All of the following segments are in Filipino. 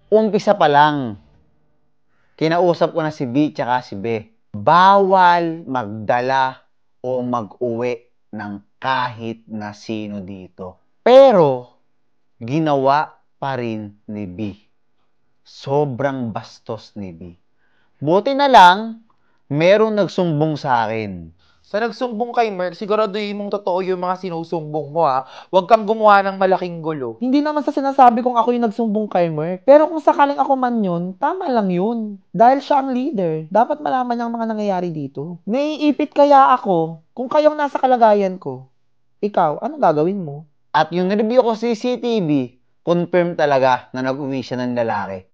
Umpisa pa lang, kinausap ko na si B tsaka si B. Bawal magdala o mag-uwi ng kahit na sino dito. Pero, ginawa pa rin ni B. Sobrang bastos ni B. Buti na lang, merong nagsumbong sa akin. Sa nagsumbong kay Merc, siguraduhin mong totoo yung mga sinusumbong mo ha. Huwag kang gumawa ng malaking gulo. Hindi naman sa sinasabi kong ako yung nagsumbong kay Merc. Pero kung sakaling ako man yun, tama lang yun. Dahil siya ang leader. Dapat malaman niya ang mga nangyayari dito. Naiipit kaya ako kung kayong nasa kalagayan ko. Ikaw, ano gagawin mo? At yung review ko sa CCTV, confirm talaga na nag-uwi siya ng lalaki.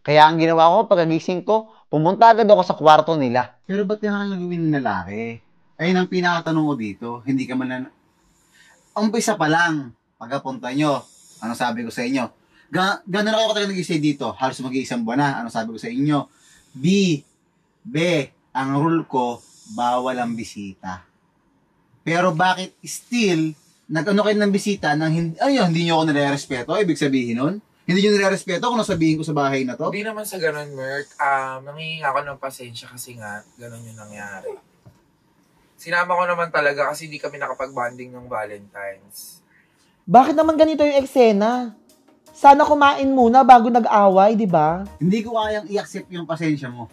Kaya ang ginawa ko, pagkagising ko, pumunta agad ako sa kwarto nila. Pero ba't yung nagawin ng lalaki? Ayun ang pinakatanong ko dito. Hindi ka man na... Umpisa pa lang, pagkapunta nyo, ano sabi ko sa inyo? Gano'n ako katagal nag-isay dito? Halos mag-iisang buwan na. Ano sabi ko sa inyo? B, ang rule ko, bawal ang bisita. Pero bakit still, nag-ano kayo ng bisita nang hindi nyo ako nare-respeto? Ibig sabihin nun? Hindi nyo nare-respeto kung nasabihin ko sa bahay na to? Hindi naman sa ganun, Merc. Nangingi ako ng pasensya kasi nga, ganun yung nangyari. Sinama ko naman talaga kasi hindi kami nakapag-bonding ng Valentine's. Bakit naman ganito yung eksena? Sana kumain muna bago nag-away, di ba? Hindi ko kayang i-accept yung pasensya mo.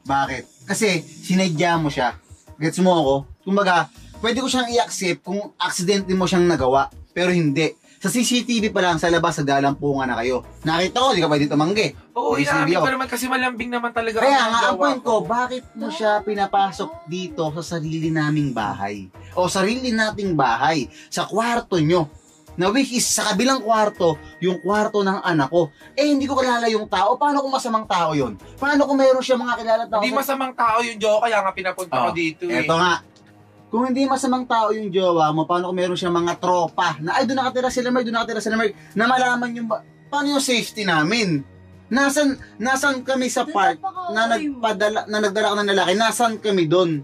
Bakit? Kasi sinadya mo siya. Gets mo ako? Kumbaga, pwede ko siyang i-accept kung accidentally mo siyang nagawa. Pero hindi. Sa CCTV pa lang sa labas, nagdalampungan na kayo. Nakita ko, di ka pwede tumanggi. Oo, CCTV inamin ako. ko naman kasi malambing naman talaga. Kaya ang nga, ang gawa point ko, bakit mo siya pinapasok dito sa sarili naming bahay? O sarili nating bahay, sa kwarto nyo. Na which is, sa kabilang kwarto, yung kwarto ng anak ko. Eh, hindi ko kilala yung tao. Paano kung masamang tao yon? Paano kung meron siya mga kilala tao? Hindi masamang tao yung joke, kaya nga pinapunta ko dito eh. Eto nga. Kung hindi masamang tao yung jowa mo, paano kung meron siyang mga tropa na ay doon nakatira sila Mark, doon nakatira sila Mark, na malaman yung paano yung safety namin? Nasaan kami sa park na nagdala ka ng lalaki? Nasaan kami doon?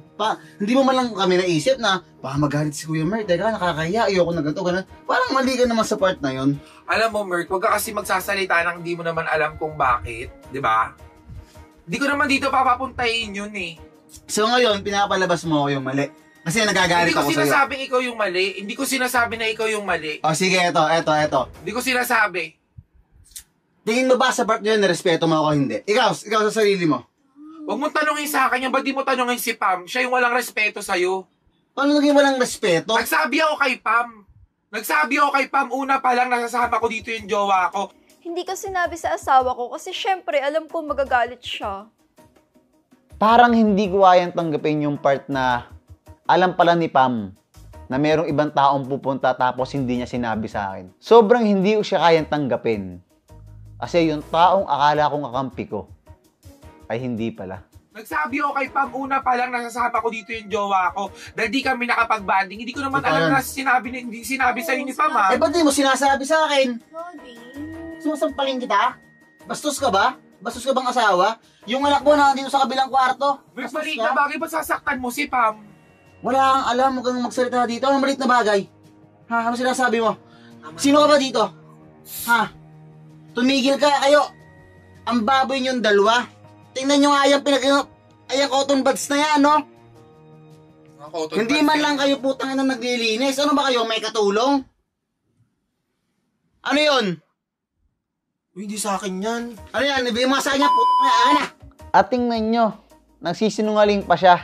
Hindi mo man lang kami naisip na baka magalit si Kuya Mark, teka, nakakaya, ayoko na ganito, ganun. Parang mali ka naman sa part na yon. Alam mo, Merc, huwag ka kasi magsasalita nang hindi mo naman alam kung bakit, di ba? Hindi ko naman dito papapuntahin yun eh. So ngayon, pinapalabas mo yung mali. Kasi nagagalit ako sa'yo. Hindi ko sinasabing ikaw yung mali. Hindi ko sinasabi na ikaw yung mali. O sige, eto. Hindi ko sinasabi. Tingin mo ba sa part nyo, nirespeto mo ako hindi? Ikaw sa sarili mo. Huwag mo tanongin sa akin yan. Ba't di mo tanongin si Pam? Siya yung walang respeto sa'yo. Paano naging walang respeto? Nagsabi ako kay Pam. Una pa lang nasasama ko dito yung jowa ko. Hindi ko sinabi sa asawa ko kasi syempre alam ko magagalit siya. Parang hindi ko kayang tanggapin yung part na alam pala ni Pam na merong ibang taong pupunta tapos hindi niya sinabi sa akin. Sobrang hindi ko siya kayang tanggapin. Kasi yung taong akala kong kakampi ko ay hindi pala. Nagsabi ako kay Pam, una pa lang nasasama ko dito yung jowa ko. Dahil di kami nakapag-banding. Hindi ko naman alam na hindi sinabi sa'yo ni Pam ha. Eh ba't di mo sinasabi sa akin? Sorry. Susampalin kita? Bastos ka ba? Bastos ka bang asawa? Yung anak mo na dito sa kabilang kwarto? Mas Bastos maliit ka? na bagay ba sasaktan mo si Pam? Wala kang alam, huwag kang magsalita dito. Ano maliit na bagay? Ha? Ano sinasabi mo? Sino ka ba dito? Ha? Tumigil ka kayo. Ang baboy niyong dalawa. Tingnan nyo nga yung ayang cotton buds na yan, no? Hindi man lang kayo putang ina naglilinis. Ano ba kayo? May katulong? Ano yun? Uy, hindi sa akin yan. Ano yan? Ibigay mo sa kanya, putang ina. Akin na. At tingnan nyo, nagsisinungaling pa siya.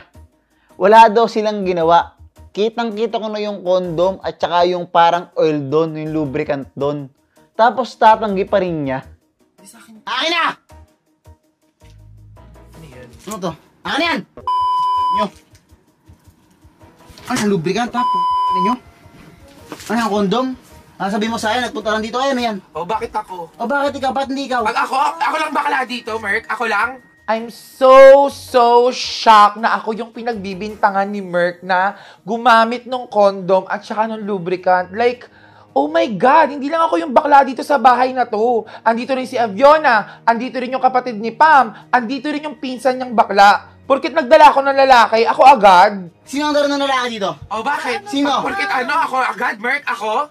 Wala daw silang ginawa. Kitang-kita ko na yung condom at saka yung parang oil doon, yung lubricant doon. Tapos tatanggi pa rin niya. Hindi sa akin. Akin na! Ano yan? Ano to? Ano yan? Nyo. Ano yung lubricant ha? Ninyo? Ano yung kondom? Ano sabi mo sa akin? Nagpunta lang dito. Ay, ano yan? O, bakit ako? O bakit ikaw? Ba't hindi ikaw? Pag ako lang bakla dito, Merk. Ako lang. I'm so shocked na ako yung pinagbibintangan ni Merk na gumamit ng condom at saka ng lubricant. Like, oh my God, hindi lang ako yung bakla dito sa bahay na to. Andito rin si Aviona, andito rin yung kapatid ni Pam, andito rin yung pinsan niyang bakla. Porkit nagdala ako ng lalaki, ako agad. Sino ang daro ng lalaki dito? O, bakit? Sino? Porkit ako agad, Merk, ako?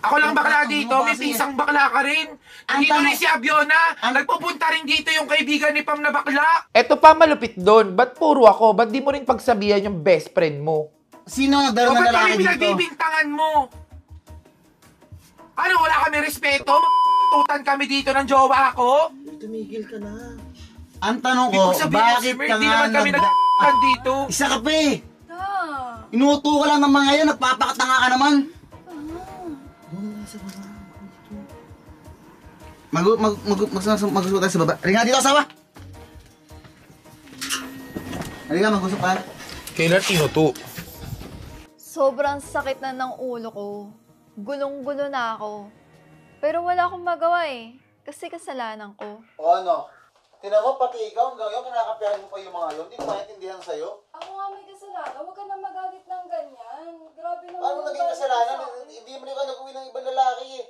Ako lang bakla dito, may pisang bakla ka rin. Andito rin si Aviona, nagpupunta rin dito yung kaibigan ni Pam na bakla. Eto pa malupit doon, ba't puro ako? Ba't di mo rin pagsabihan yung best friend mo? Sino ang daro O, ng ba't lalaki kami dito? pinagbibintangan mo? Ano, wala kami respeto? Tutan kami dito ng jowa ako? Tumigil ka na. Ang tanong ko, Ibig sabihin mo, bakit Merk, ka di nga naman kami nag-tutan dito. Isa ka pa eh. Ah. Inuuto ka lang ng mga yan, nagpapakatanga ka naman. Mag-usap tayo sa baba. Halika dito, asawa! Halika, mag-usap ka. Kailan inuto? Sobrang sakit na ng ulo ko. Gulong-gulo na ako. Pero wala akong magawa eh. Kasi kasalanan ko. O ano? Tinan mo, pati ikaw hanggang ngayon, kinakapihan mo pa yung mga yun. Hindi ko maintindihan sa'yo. Ako nga may kasalanan. Huwag ka na magalit ng ganyan. Grabe naman. Paano naging kasalanan? Hindi mo rin ka nag-uwi ng ibang lalaki eh.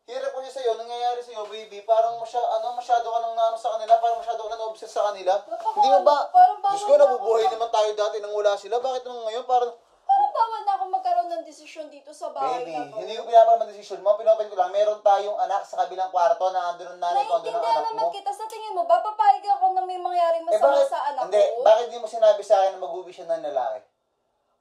Hirap ko niya sa'yo, nangyayari sa'yo, baby. Parang masyado ka nang nano sa kanila, parang masyado ka nang na-obsess sa kanila. Hindi mo ba? Diyos ko, nabubuhay naman tayo dati nang wala sila. Bakit naman ngayon parang... Parang bawal na ako magkaroon ng desisyon dito sa bahay Baby, na to. hindi ko pinapaman desisyon mo. Pinapain ko lang, meron tayong anak sa kabilang kwarto na andun ang nanay ko, andun ang Naiintindihan anak naman mo. kita. Sa tingin mo ba, papayag ako na may mangyaring masama sa anak Hindi, ko? bakit di mo sinabi sa akin na mag-uwi siya ng lalaki?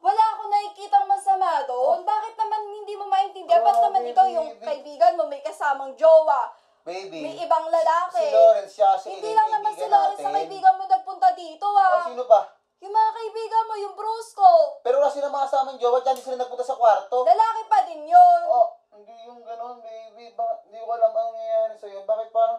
Wala akong nakikitang masama doon. Bakit naman hindi mo maintindihan? Ba't naman ikaw yung kaibigan mo, may kasamang jowa, Baby, may ibang lalaki? si Lawrence siya, si Hindi lang naman si Lawrence sa kaibigan mo nagpunta dito O, ah. sino pa? Yung mga kaibigan mo, yung bros ko. Pero wala silang mga kasamang jowa, dyan di sila nagpunta sa kwarto. Lalaki pa din yun. Oh, hindi yung ganun, baby. Hindi ko alam ang nangyayari sa'yo. Bakit parang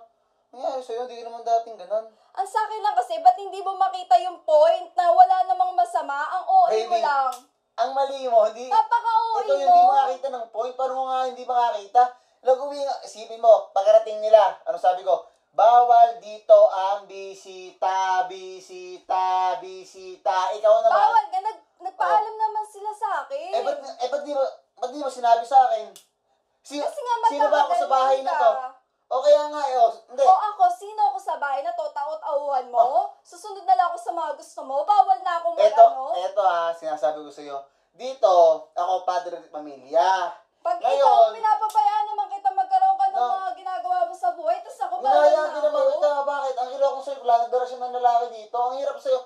nangyayari sa'yo? Hindi ka naman dating ganun. Ang sa akin lang kasi, ba't hindi mo makita yung point na wala namang masama? Ang OA mo Baby, lang. Ang mali mo, hindi... Napaka-OA Ito yung mo. hindi makakita ng point. Paano mo nga hindi makakita? Laguwi nga, isipin mo, pagkarating nila, ano sabi ko? Bawal dito ang bisita, bisita, bisita. Ikaw naman. Bawal ka. Nagpaalam naman sila sa akin. Ba't di mo sinabi sa akin? Kasi nga Sino ba ako sa bahay na to? O kaya nga, hindi. O ako, sino ako sa bahay na to? Takot-auhan mo? Susunod na lang ako sa mga gusto mo? Bawal na akong Ito sinasabi ko sa'yo. Dito, ako padre de pamilya. Pag Ngayon, ikaw, pinapabayaan naman kita magkaroon ka ng No. mga ginagawa mo sa buhay, tapos ako bawal Hinayaan na din ako. naman kita. Bakit? Ang hirap kong sa'yo, nagdara siya ng lalaki dito. Ang hirap sa'yo.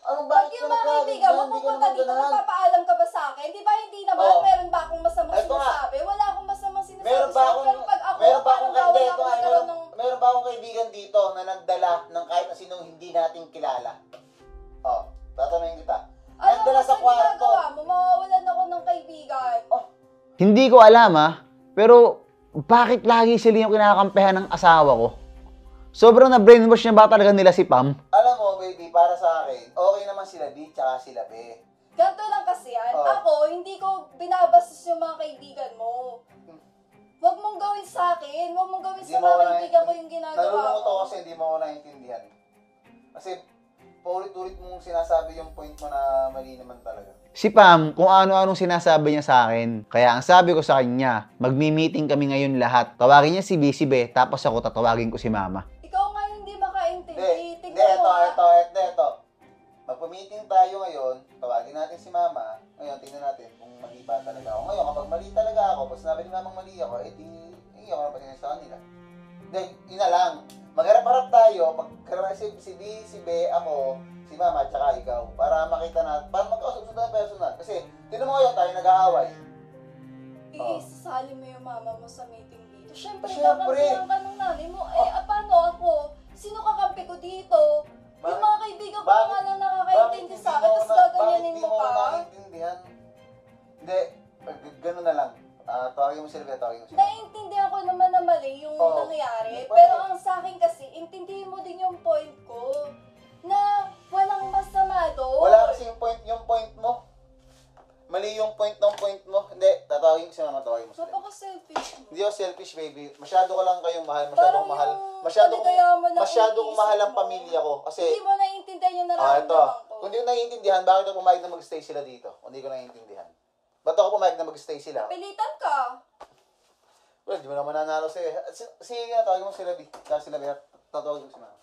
Anong Pag bakit yung ka mga kaibigan mo, Hindi ka pupunta naman dito, ganahan. magpapaalam ka ba sa akin? Di ba hindi naman? Oo. Meron ba akong masamang Ito nga. sinasabi? Wala akong masamang sinasabi Meron ba sa'yo. akong, Pero pag ako, meron ba parang akong bawal kaibigan, na ako magkaroon ng... meron ba akong kaibigan dito na nagdala ng kahit na sinong hindi natin kilala? Oh, tatanungin kita. Ano Nagdala ba sa kwarto. ginagawa mo? Mawawalan ako ng kaibigan. Hindi ko alam pero bakit lagi sila yung kinakampihan ng asawa ko? Sobrang na-brainwash na ba talaga nila si Pam? Alam mo, baby, para sa akin, okay naman sila D tsaka sila B. Ganto lang kasi yan. Oo. Ako, hindi ko binabastos yung mga kaibigan mo. Huwag mong gawin sa akin. Huwag mong gawin Hindi sa mo mga ako kaibigan ko yung ginagawa Nalulungkot ako mo. kasi hindi mo ako naiintindihan. Kasi paulit-ulit mong sinasabi yung point mo na mali naman talaga. Si Pam, kung ano-anong sinasabi niya sa akin. Kaya ang sabi ko sa kanya, magmi-meeting kami ngayon lahat. Tawagin niya si B, si B, tapos ako tatawagin ko si Mama. Ikaw nga hindi makaintindi. Hindi, Tingnan mo ito. Magpa-meeting tayo ngayon, tawagin natin si Mama. Ngayon, tingnan natin kung mali ba talaga ako. Ngayon, kapag mali talaga ako, pag sinabi ni Mamang mali ako, edi, hindi ako napatingin sa kanila. Hindi, yun na lang. Magharap-harap tayo, pagkarap si B, si B, ako, si Mama, tsaka ikaw, para makita natin, para magkausap sa personal. Kasi, tinan mo ngayon tayo nag-aaway. Isasali mo yung mama mo sa meeting dito. Siyempre, Siyempre. kakampihan ka ng nanay mo. Paano ako? Sino kakampi ko dito? Yung mga kaibigan ko nga lang nakakaintindi sa akin, tapos gaganyanin mo pa. naiintindihan? Hindi, gano'n na lang. Tawagin mo sila, tawagin mo sila. Naiintindihan ko naman na mali yung Oo. nangyari. Di ba Pero eh? ang sa akin kasi, Mali yung point mo. Hindi, tatawagin ko si mama, tawagin mo sila. Napaka-selfish mo. Hindi ako selfish, baby. Masyado ko lang kayong mahal. Parang Masyado yung kong mahal ang iniisip mo. pamilya ko. Kasi, Hindi mo naiintindihan yung ito. nararamdaman ko. Kung di ko naiintindihan, bakit ako pumayag na mag-stay sila dito? Kung di ko naiintindihan. Ba't ako pumayag na mag-stay sila? Pilitan ka. Well, di mo naman nanalo sa'yo. Sige nga, tawagin mo sila, B. Kaya sila, kaya tatawagin mo si mama.